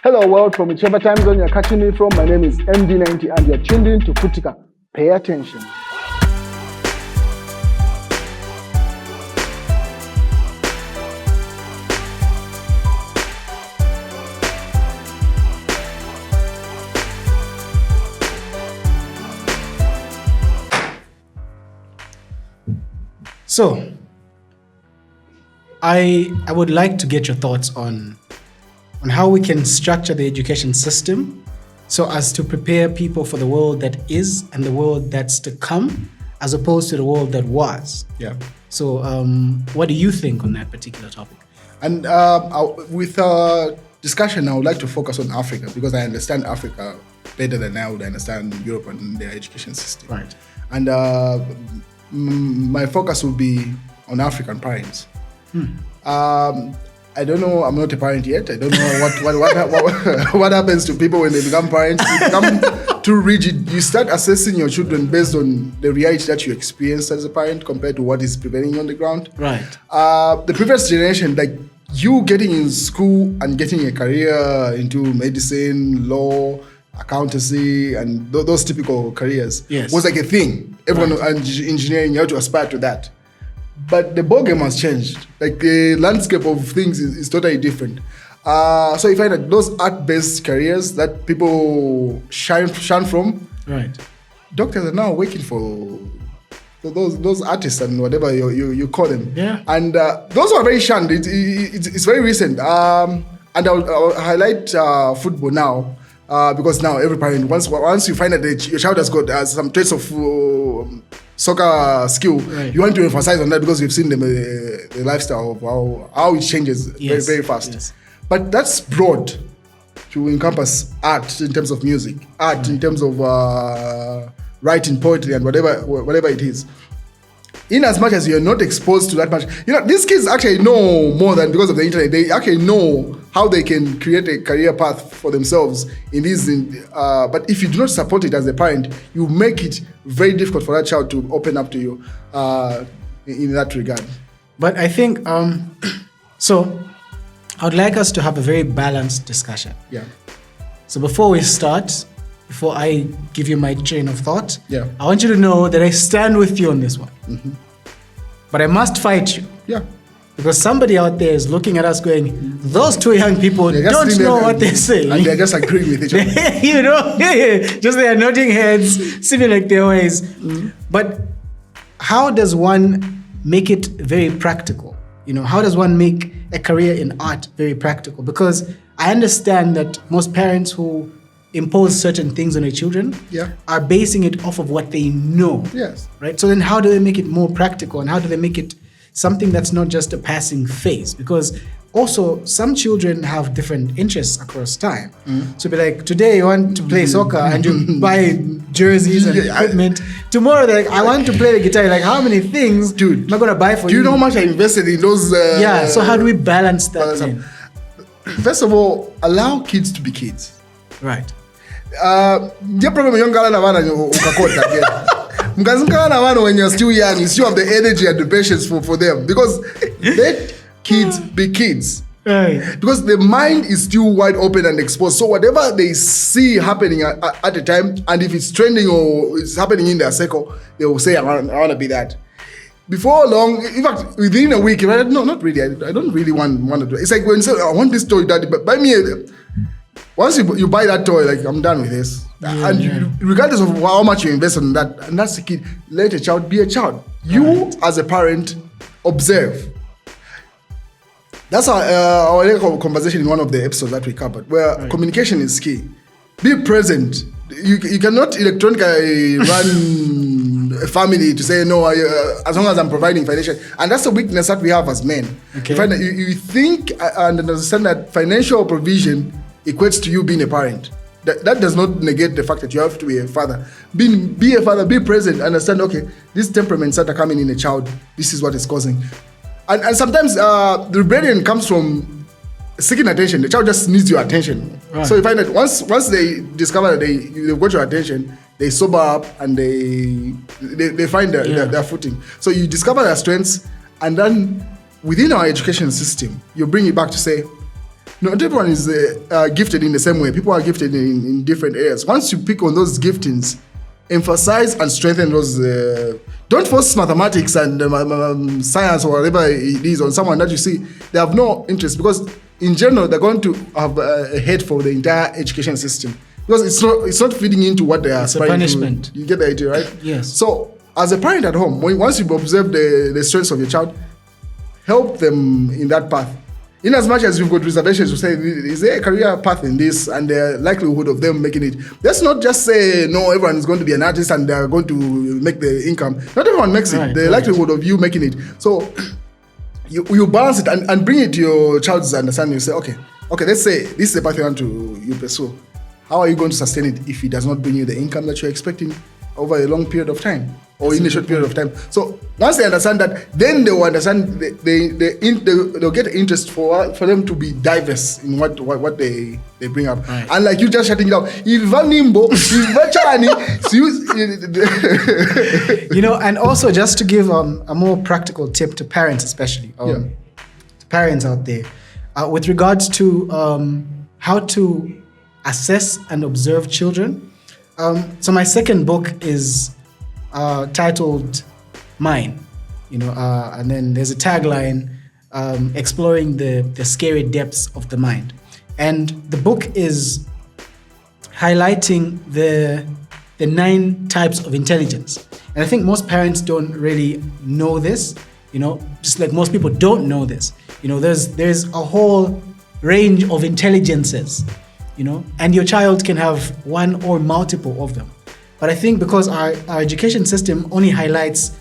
Hello world, from whichever time zone you're catching me from, my name is MD90 and you're tuned in to Kutika. Pay attention. So, I would like to get your thoughts on how we can structure the education system so as to prepare people for the world that is and the world that's to come, as opposed to the world that was. Yeah. So, what do you think on that particular topic? And with our discussion, I would like to focus on Africa because I understand Africa better than I would understand Europe and their education system. Right. And my focus will be on African parents. I don't know. I'm not a parent yet. I don't know what happens to people when they become parents. You become too rigid. You start assessing your children based on the reality that you experience as a parent compared to what is prevailing on the ground. Right. The previous generation, like you getting in school and getting a career into medicine, law, accountancy, and those typical careers was like a thing. Everyone and engineering, you have to aspire to that. But the ballgame has changed. Like the landscape of things is totally different. So you find that those art-based careers that people shine from, right? Doctors are now working for those artists and whatever you call them. Yeah. And those are very shunned. It's very recent. And I'll highlight football now. Because now every parent, once you find that your child has got some traits of soccer skill, you want to emphasize on that because you've seen the lifestyle of how it changes very, very fast. Yes. But that's broad to encompass art in terms of music, art in terms of writing poetry and whatever it is. In as much as you're not exposed to that much, these kids actually know more than because of the internet. They actually know how they can create a career path for themselves in these. But if you do not support it as a parent, you make it very difficult for that child to open up to you in that regard. But I think so. I would like us to have a very balanced discussion. Yeah. So before I give you my chain of thought, I want you to know that I stand with you on this one. Mm-hmm. But I must fight you. Yeah. Because somebody out there is looking at us going, those two young people don't know what they're saying. And they're just agreeing with each other. Just they are nodding heads, seeming like they're always. But how does one make it very practical? How does one make a career in art very practical? Because I understand that most parents who impose certain things on their children are basing it off of what they know. Yes. Right? So then how do they make it more practical, and how do they make it something that's not just a passing phase? Because also some children have different interests across time. So be like, today you want to play soccer and you buy jerseys and equipment. Tomorrow they're like, I want to play the guitar. Like, how many things am I going to buy for you? Do you know how much I invested in those? So how do we balance that then? First of all, allow kids to be kids. Right. The problem yongala na vana ukakota mkazimkala na vana when you're still young, you still have the energy and the patience for them, because let kids be kids. Right. Because the mind is still wide open and exposed. So whatever they see happening at the time, and if it's trending or it's happening in their circle, they will say, I want to be that. Before long, in fact, within a week, no, not really. I don't really want to do it. It's like when you say, I want this toy, daddy, but buy me once you buy that toy, like, I'm done with this. Regardless of how much you invest in that, and that's the kid, let a child be a child. You, as a parent, observe. That's our conversation in one of the episodes that we covered, where communication is key. Be present. You cannot electronically run a family to say, no, as long as I'm providing financial. And that's the weakness that we have as men. Okay. You think and understand that financial provision equates to you being a parent. That does not negate the fact that you have to be a father. Be a father, be present, understand, okay, these temperaments that are coming in a child, this is what is causing. And sometimes the rebellion comes from seeking attention. The child just needs your attention. Right. So you find that once they discover that they've got your attention, they sober up and they find their footing. So you discover their strengths, and then within our education system, you bring it back to say, Not everyone is gifted in the same way. People are gifted in different areas. Once you pick on those giftings, emphasize and strengthen those. Don't force mathematics and science or whatever it is on someone that you see they have no interest, because in general they're going to have a hate for the entire education system, because it's not feeding into what they are It's a aspiring punishment. to. You get the idea, right? Yes. So as a parent at home, once you observe the strengths of your child, help them in that path. In as much as you've got reservations to say, is there a career path in this and the likelihood of them making it? Let's not just say, no, everyone is going to be an artist and they're going to make the income. Not everyone makes it. Right, The likelihood of you making it. So you balance it and bring it to your child's understanding. You say, okay, let's say this is the path you pursue. How are you going to sustain it if it does not bring you the income that you're expecting over a long period of time or in a short period of time? So once they understand that, then they will understand they'll get interest for them to be diverse in what they bring up. Right. And like you just shutting it out, And also just to give a more practical tip to parents, especially to parents out there, with regards to how to assess and observe children. So my second book is titled Mine, and then there's a tagline, exploring the scary depths of the mind. And the book is highlighting the 9 types of intelligence. And I think most parents don't really know this, just like most people don't know this. There's a whole range of intelligences, and your child can have one or multiple of them. But I think because our education system only highlights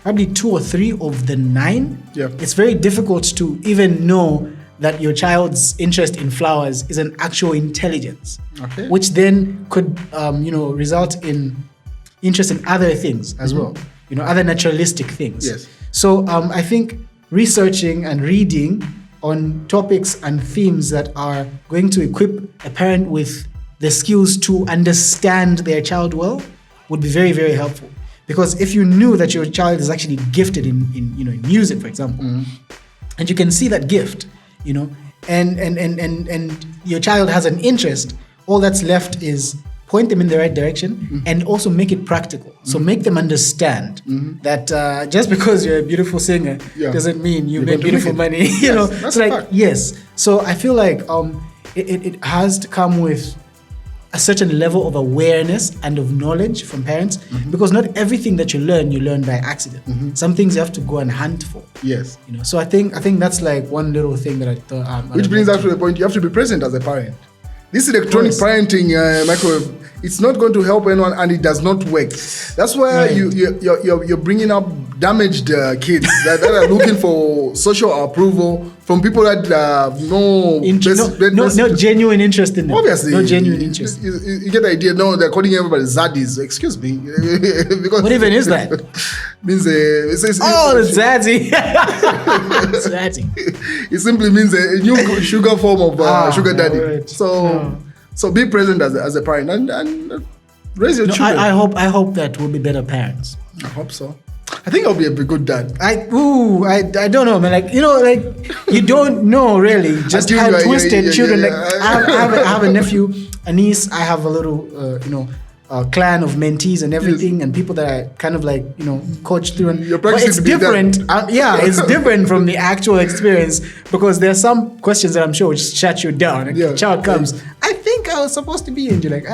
probably 2 or 3 of the 9, it's very difficult to even know that your child's interest in flowers is an actual intelligence, which then could, result in interest in other things as well, other naturalistic things. Yes. So I think researching and reading on topics and themes that are going to equip a parent with the skills to understand their child well would be very, very helpful. Because if you knew that your child is actually gifted in music, for example, and you can see that gift, and your child has an interest, all that's left is point them in the right direction and also make it practical. So make them understand that just because you're a beautiful singer doesn't mean you make beautiful money. That's a fact. Yes. So I feel like it has to come with a certain level of awareness and of knowledge from parents, because not everything that you learn by accident. Some things you have to go and hunt for. Yes. So I think that's like one little thing that I thought. Which brings us to the point, you have to be present as a parent. This electronic parenting microwave, it's not going to help anyone, and it does not work. That's why you're bringing up damaged kids that are looking for social approval from people that have no genuine interest in them. Obviously, no genuine interest. You get the idea. No, they're calling everybody zaddies. Excuse me. Because what even is that? Means the zaddy. Zaddy. It simply means a new sugar form of sugar daddy. Right. So be present as a parent and raise your children. I hope that we'll be better parents. I hope so. I think I'll be a good dad. I don't know, man. You don't know really just how twisted children. I have a nephew, a niece. I have a little, clan of mentees and everything, and people that I kind of coach through. And you're practicing it's different. It's different from the actual experience, because there are some questions that I'm sure will just shut you down. And the child comes, I think I was supposed to be, and you're like,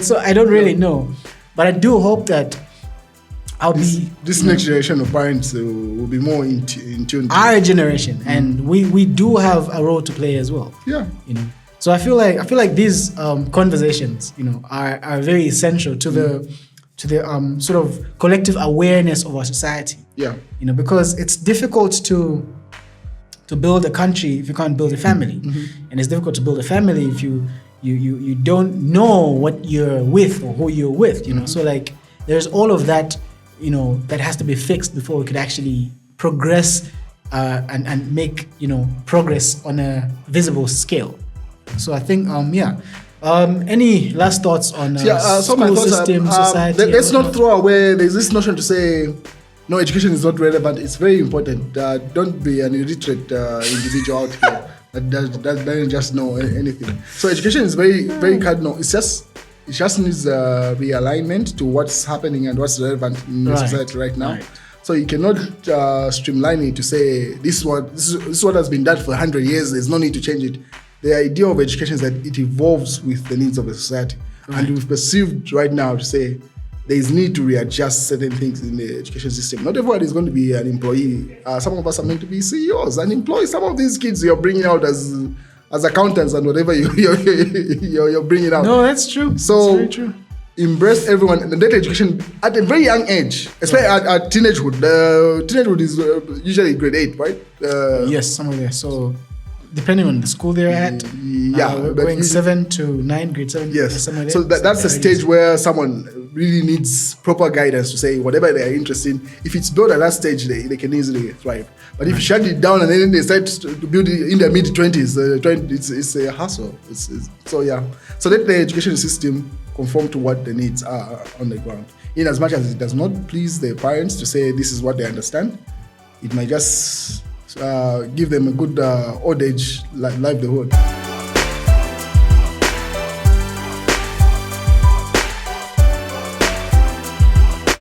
so I don't really know. But I do hope that this next generation of parents will be more in tune. Our generation, and we do have a role to play as well. Yeah. So I feel like these conversations, are very essential to the sort of collective awareness of our society. Yeah. Because it's difficult to build a country if you can't build a family, and it's difficult to build a family if you don't know what you're with or who you're with. So there's all of that, that has to be fixed before we could actually progress and make progress on a visible scale. So I think any last thoughts on school system, society? Let's not throw away. There's this notion to say No, education is not relevant. It's very important. Don't be an illiterate individual out here that doesn't just know anything. So education is very, very cardinal. It just needs realignment to what's happening and what's relevant in the society right now. Right. So you cannot streamline it to say this is what has been done for 100 years. There's no need to change it. The idea of education is that it evolves with the needs of the society, and we've perceived right now to say there is need to readjust certain things in the education system. Not everyone is going to be an employee. Some of us are meant to be CEOs and employees. Some of these kids you're bringing out as accountants and whatever you're bringing out. No, that's true. So that's very true. Embrace everyone. The data education at a very young age, especially at teenagehood. Teenagehood is usually grade 8, right? Yes, somewhere there. So depending on the school they're at, we're but going 7 to 9, grade 7. Yes. Somewhere there. So that's the stage where someone really needs proper guidance to say whatever they are interested in. If it's built at that stage, they can easily thrive. But if you shut it down and then they start to build it in their mid-20s, it's a hassle. So let the education system conform to what the needs are on the ground. In as much as it does not please the parents to say this is what they understand, it might just give them a good old age livelihood.